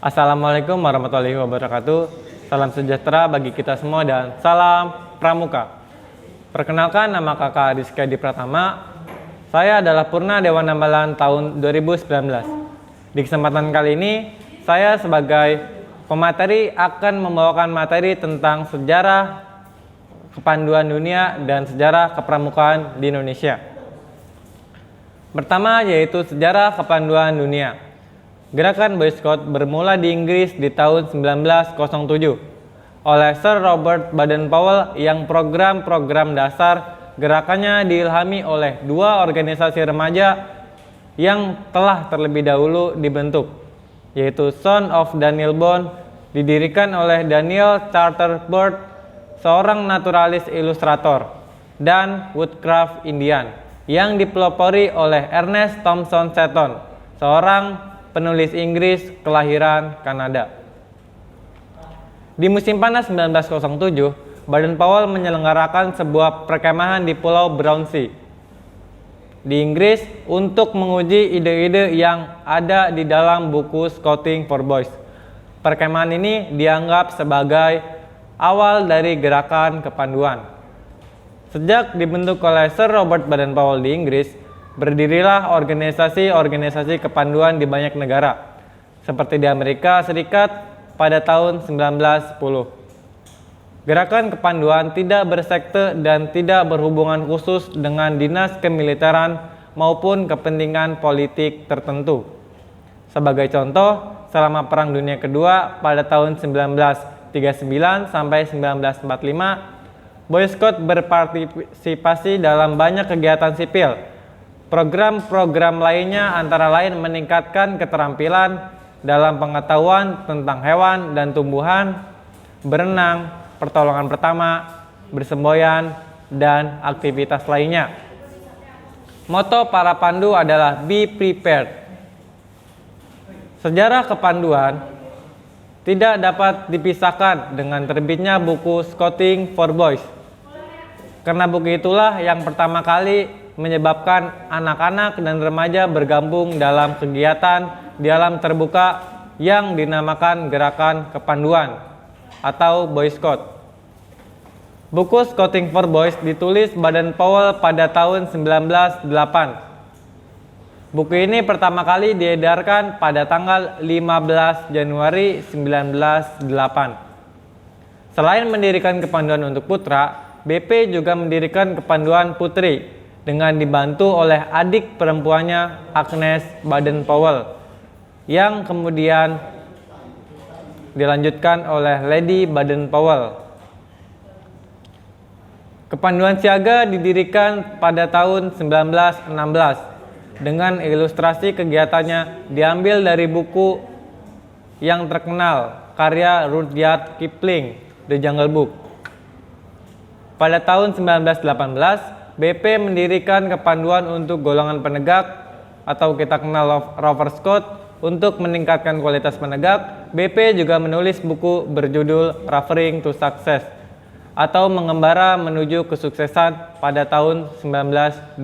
Assalamualaikum warahmatullahi wabarakatuh. Salam sejahtera bagi kita semua dan salam pramuka. Perkenalkan, nama kakak Rizky Adi Pratama. Saya adalah Purna Dewan Ambalan tahun 2019. Di kesempatan kali ini, saya sebagai pemateri akan membawakan materi tentang sejarah kepanduan dunia dan sejarah kepramukaan di Indonesia. Pertama yaitu sejarah kepanduan dunia. Gerakan Boy Scout bermula di Inggris di tahun 1907 oleh Sir Robert Baden-Powell yang program-program dasar gerakannya diilhami oleh dua organisasi remaja yang telah terlebih dahulu dibentuk, yaitu Son of Daniel Boone didirikan oleh Daniel Charter Bird, seorang naturalis ilustrator, dan Woodcraft Indian yang dipelopori oleh Ernest Thompson Seton, seorang penulis Inggris kelahiran Kanada. Di musim panas 1907, Baden-Powell menyelenggarakan sebuah perkemahan di Pulau Brownsea di Inggris untuk menguji ide-ide yang ada di dalam buku Scouting for Boys. Perkemahan ini dianggap sebagai awal dari gerakan kepanduan. Sejak dibentuk oleh Sir Robert Baden-Powell di Inggris, berdirilah organisasi-organisasi kepanduan di banyak negara, seperti di Amerika Serikat pada tahun 1910. Gerakan kepanduan tidak bersekte dan tidak berhubungan khusus dengan dinas kemiliteran maupun kepentingan politik tertentu. Sebagai contoh, selama Perang Dunia Kedua pada tahun 1939 sampai 1945, Boy Scout berpartisipasi dalam banyak kegiatan sipil. Program-program lainnya antara lain meningkatkan keterampilan dalam pengetahuan tentang hewan dan tumbuhan, berenang, pertolongan pertama, bersemboyan, dan aktivitas lainnya. Moto para pandu adalah Be Prepared. Sejarah kepanduan tidak dapat dipisahkan dengan terbitnya buku Scouting for Boys. Karena buku itulah yang pertama kali menyebabkan anak-anak dan remaja bergabung dalam kegiatan di alam terbuka yang dinamakan Gerakan Kepanduan atau Boy Scout. Buku Scouting for Boys ditulis Baden-Powell pada tahun 1908. Buku ini pertama kali diedarkan pada tanggal 15 Januari 1908. Selain mendirikan kepanduan untuk putra, BP juga mendirikan kepanduan putri dengan dibantu oleh adik perempuannya Agnes Baden-Powell yang kemudian dilanjutkan oleh Lady Baden-Powell. Kepanduan siaga didirikan pada tahun 1916 dengan ilustrasi kegiatannya diambil dari buku yang terkenal karya Rudyard Kipling, The Jungle Book. Pada tahun 1918, BP mendirikan kepanduan untuk golongan penegak atau kita kenal Rover Scout. Untuk meningkatkan kualitas penegak, BP juga menulis buku berjudul Referring to Success atau mengembara menuju kesuksesan pada tahun 1922.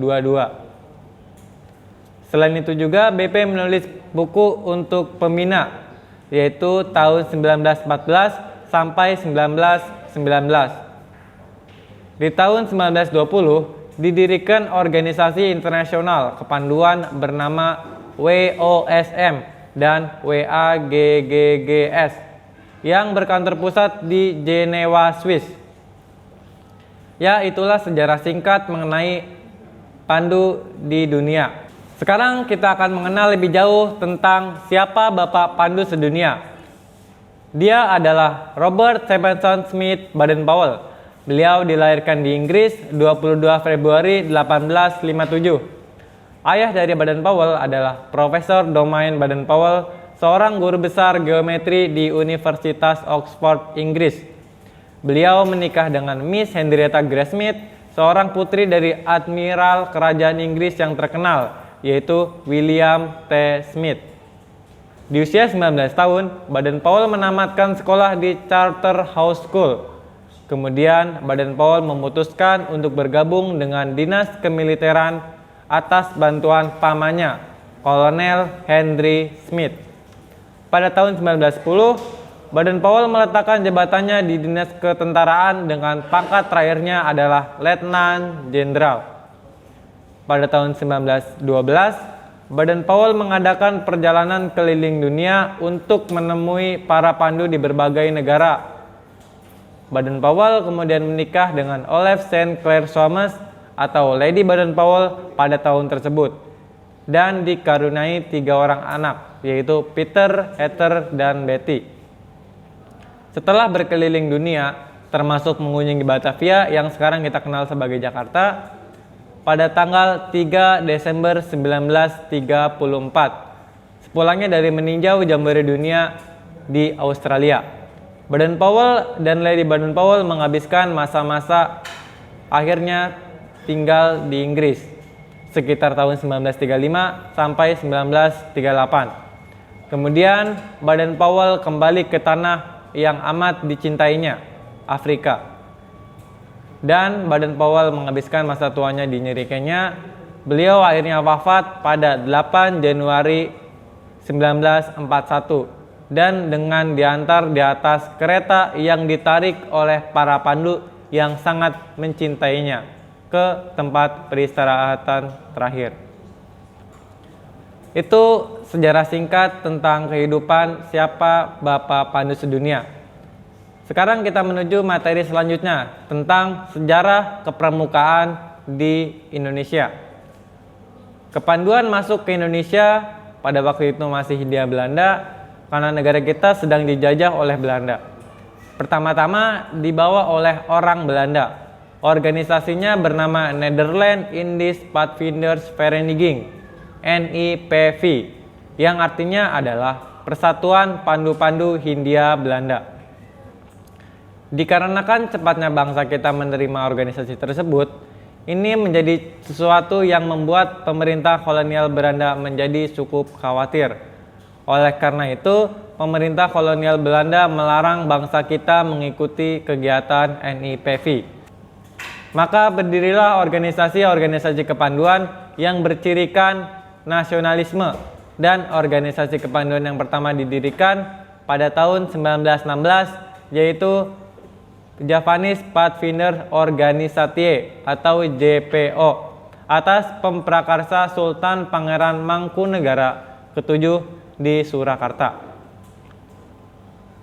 Selain itu juga BP menulis buku untuk pembina, yaitu tahun 1914 sampai 1919. Di tahun 1920 didirikan organisasi internasional kepanduan bernama WOSM dan WAGGGS yang berkantor pusat di Jenewa, Swiss. Ya, itulah sejarah singkat mengenai pandu di dunia. Sekarang kita akan mengenal lebih jauh tentang siapa Bapak Pandu sedunia. Dia adalah Robert Stephenson Smith Baden-Powell. Beliau dilahirkan di Inggris 22 Februari 1857. Ayah dari Baden-Powell adalah Profesor Domain Baden-Powell, seorang guru besar geometri di Universitas Oxford, Inggris. Beliau menikah dengan Miss Henrietta Grace Smith, seorang putri dari Admiral Kerajaan Inggris yang terkenal, yaitu William T. Smith. Di usia 19 tahun, Baden-Powell menamatkan sekolah di Charterhouse School. Kemudian Baden-Powell memutuskan untuk bergabung dengan dinas kemiliteran atas bantuan pamannya, Kolonel Henry Smith. Pada tahun 1910, Baden-Powell meletakkan jabatannya di Dinas Ketentaraan dengan pangkat terakhirnya adalah Letnan Jenderal. Pada tahun 1912, Baden-Powell mengadakan perjalanan keliling dunia untuk menemui para pandu di berbagai negara. Baden-Powell kemudian menikah dengan Olive St. Clair Soames atau Lady Baden-Powell pada tahun tersebut dan dikaruniai 3 orang anak, yaitu Peter, Heather, dan Betty. Setelah berkeliling dunia, termasuk mengunjungi Batavia yang sekarang kita kenal sebagai Jakarta, pada tanggal 3 Desember 1934, sepulangnya dari meninjau jambore dunia di Australia, Baden-Powell dan Lady Baden-Powell menghabiskan masa-masa akhirnya tinggal di Inggris sekitar tahun 1935 sampai 1938. Kemudian Baden-Powell kembali ke tanah yang amat dicintainya, Afrika. Dan Baden-Powell menghabiskan masa tuanya di Nyeri, Kenya. Beliau akhirnya wafat pada 8 Januari 1941 dan dengan diantar di atas kereta yang ditarik oleh para pandu yang sangat mencintainya ke tempat peristirahatan terakhir. Itu sejarah singkat tentang kehidupan siapa Bapak Pandu Sedunia. Sekarang kita menuju materi selanjutnya tentang sejarah kepramukaan di Indonesia. Kepanduan masuk ke Indonesia pada waktu itu masih Hindia Belanda karena negara kita sedang dijajah oleh Belanda. Pertama-tama dibawa oleh orang Belanda. Organisasinya bernama Nederland Indisch Padvindersvereniging, NIPV, yang artinya adalah Persatuan Pandu-Pandu Hindia Belanda. Dikarenakan cepatnya bangsa kita menerima organisasi tersebut, ini menjadi sesuatu yang membuat pemerintah kolonial Belanda menjadi cukup khawatir. Oleh karena itu, pemerintah kolonial Belanda melarang bangsa kita mengikuti kegiatan NIPV. Maka berdirilah organisasi-organisasi kepanduan yang bercirikan nasionalisme, dan organisasi kepanduan yang pertama didirikan pada tahun 1916 yaitu Javanese Padvinder Organisatie atau JPO atas pemprakarsa Sultan Pangeran Mangkunegara ke-7 di Surakarta.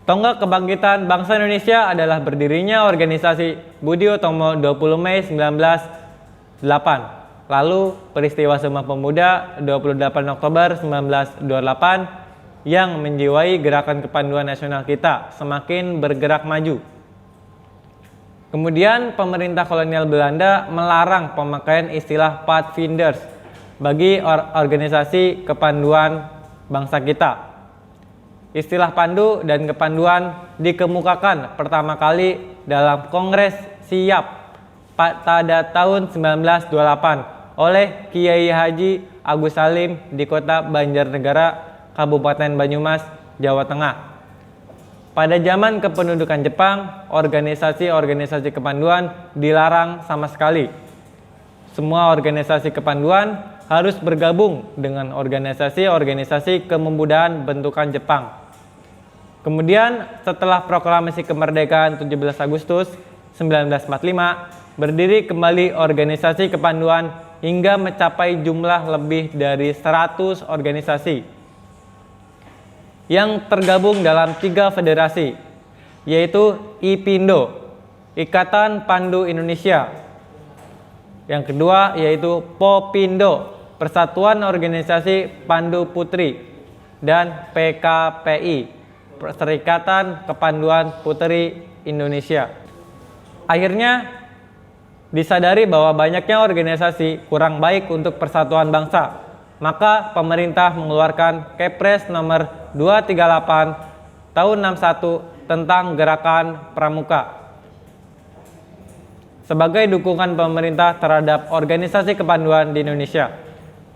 Tonggak kebangkitan bangsa Indonesia adalah berdirinya organisasi Budi Utomo 20 Mei 1908. Lalu peristiwa Sumpah Pemuda 28 Oktober 1928 yang menjiwai gerakan kepanduan nasional kita semakin bergerak maju. Kemudian pemerintah kolonial Belanda melarang pemakaian istilah Padvinders bagi organisasi kepanduan bangsa kita. Istilah pandu dan kepanduan dikemukakan pertama kali dalam Kongres Siap pada tahun 1928 oleh Kiai Haji Agus Salim di kota Banjarnegara, Kabupaten Banyumas, Jawa Tengah. Pada zaman kependudukan Jepang, organisasi-organisasi kepanduan dilarang sama sekali. Semua organisasi kepanduan harus bergabung dengan organisasi-organisasi kemudaan bentukan Jepang. Kemudian setelah proklamasi kemerdekaan 17 Agustus 1945, berdiri kembali organisasi kepanduan hingga mencapai jumlah lebih dari 100 organisasi yang tergabung dalam 3 federasi, yaitu IPINDO, Ikatan Pandu Indonesia. Yang kedua yaitu POPINDO, Persatuan Organisasi Pandu Putri, dan PKPI, Perserikatan Kepanduan Putri Indonesia. Akhirnya disadari bahwa banyaknya organisasi kurang baik untuk persatuan bangsa, maka pemerintah mengeluarkan Kepres nomor 238 tahun 61 tentang gerakan pramuka sebagai dukungan pemerintah terhadap organisasi kepanduan di Indonesia.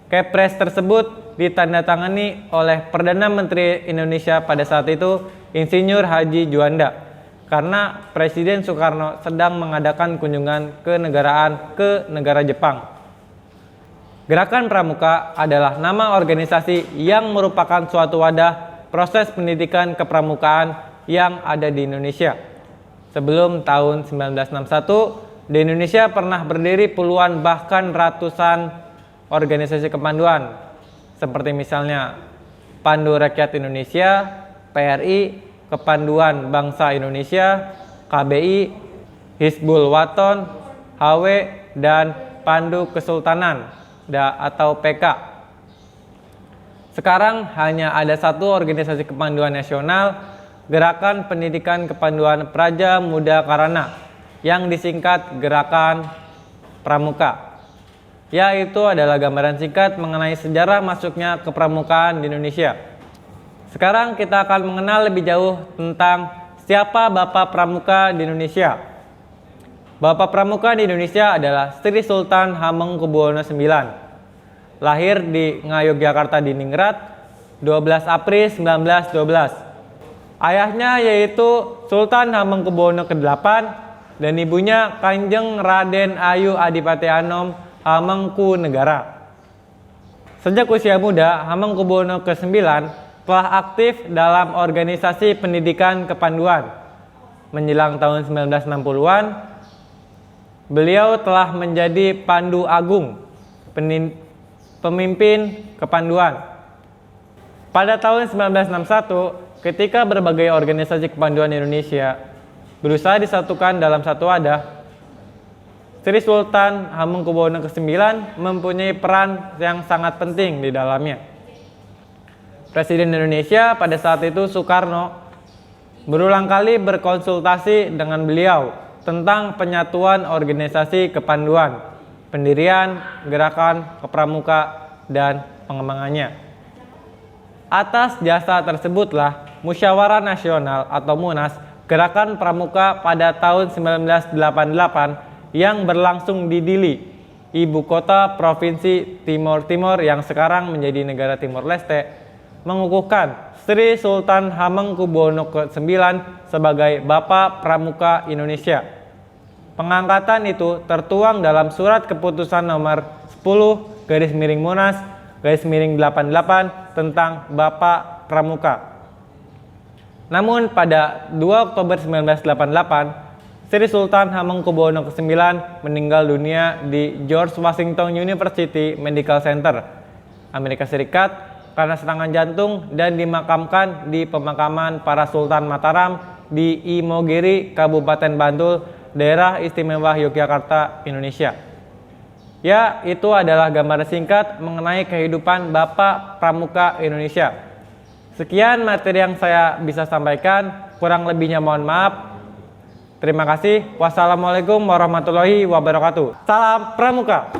Kepres tersebut ditandatangani oleh Perdana Menteri Indonesia pada saat itu, Insinyur Haji Juanda, karena Presiden Soekarno sedang mengadakan kunjungan kenegaraan ke negara Jepang. Gerakan Pramuka adalah nama organisasi yang merupakan suatu wadah proses pendidikan kepramukaan yang ada di Indonesia. Sebelum tahun 1961, di Indonesia pernah berdiri puluhan bahkan ratusan organisasi kepanduan, seperti misalnya Pandu Rakyat Indonesia, PRI, Kepanduan Bangsa Indonesia, KBI, Hizbul Waton, HW, dan Pandu Kesultanan atau PK. Sekarang hanya ada satu organisasi kepanduan nasional, Gerakan Pendidikan Kepanduan Praja Muda Karana, yang disingkat Gerakan Pramuka. Yaitu adalah gambaran singkat mengenai sejarah masuknya kepramukaan di Indonesia. Sekarang kita akan mengenal lebih jauh tentang siapa Bapak Pramuka di Indonesia. Bapak Pramuka di Indonesia adalah Sri Sultan Hamengkubuwono IX. Lahir di Ngayogyakarta di Ningrat, 12 April 1912. Ayahnya yaitu Sultan Hamengkubuwono ke-8 dan ibunya Kanjeng Raden Ayu Adipati Anom Hamengkunegara. Sejak usia muda, Hamengkubuwono ke-9 telah aktif dalam organisasi pendidikan kepanduan. Menjelang tahun 1960-an, beliau telah menjadi Pandu Agung, pemimpin kepanduan. Pada tahun 1961, ketika berbagai organisasi kepanduan Indonesia berusaha disatukan dalam satu wadah, Sri Sultan Hamengkubuwono ke-9 mempunyai peran yang sangat penting di dalamnya. Presiden Indonesia pada saat itu, Soekarno, berulang kali berkonsultasi dengan beliau tentang penyatuan organisasi kepanduan, pendirian gerakan kepramuka, dan pengembangannya. Atas jasa tersebutlah Musyawarah Nasional atau MUNAS Gerakan Pramuka pada tahun 1988 yang berlangsung di Dili, ibu kota Provinsi Timor Timur yang sekarang menjadi negara Timor Leste, mengukuhkan Sri Sultan Hamengkubuwono ke-9 sebagai Bapak Pramuka Indonesia. Pengangkatan itu tertuang dalam surat keputusan nomor 10/MUNAS/88 tentang Bapak Pramuka. Namun pada 2 Oktober 1988, Sri Sultan Hamengkubuwono ke-9 meninggal dunia di George Washington University Medical Center, Amerika Serikat, karena serangan jantung dan dimakamkan di pemakaman para Sultan Mataram di Imogiri, Kabupaten Bantul, Daerah Istimewa Yogyakarta, Indonesia. Ya, itu adalah gambaran singkat mengenai kehidupan Bapak Pramuka Indonesia. Sekian materi yang saya bisa sampaikan, kurang lebihnya mohon maaf. Terima kasih. Wassalamualaikum warahmatullahi wabarakatuh. Salam Pramuka.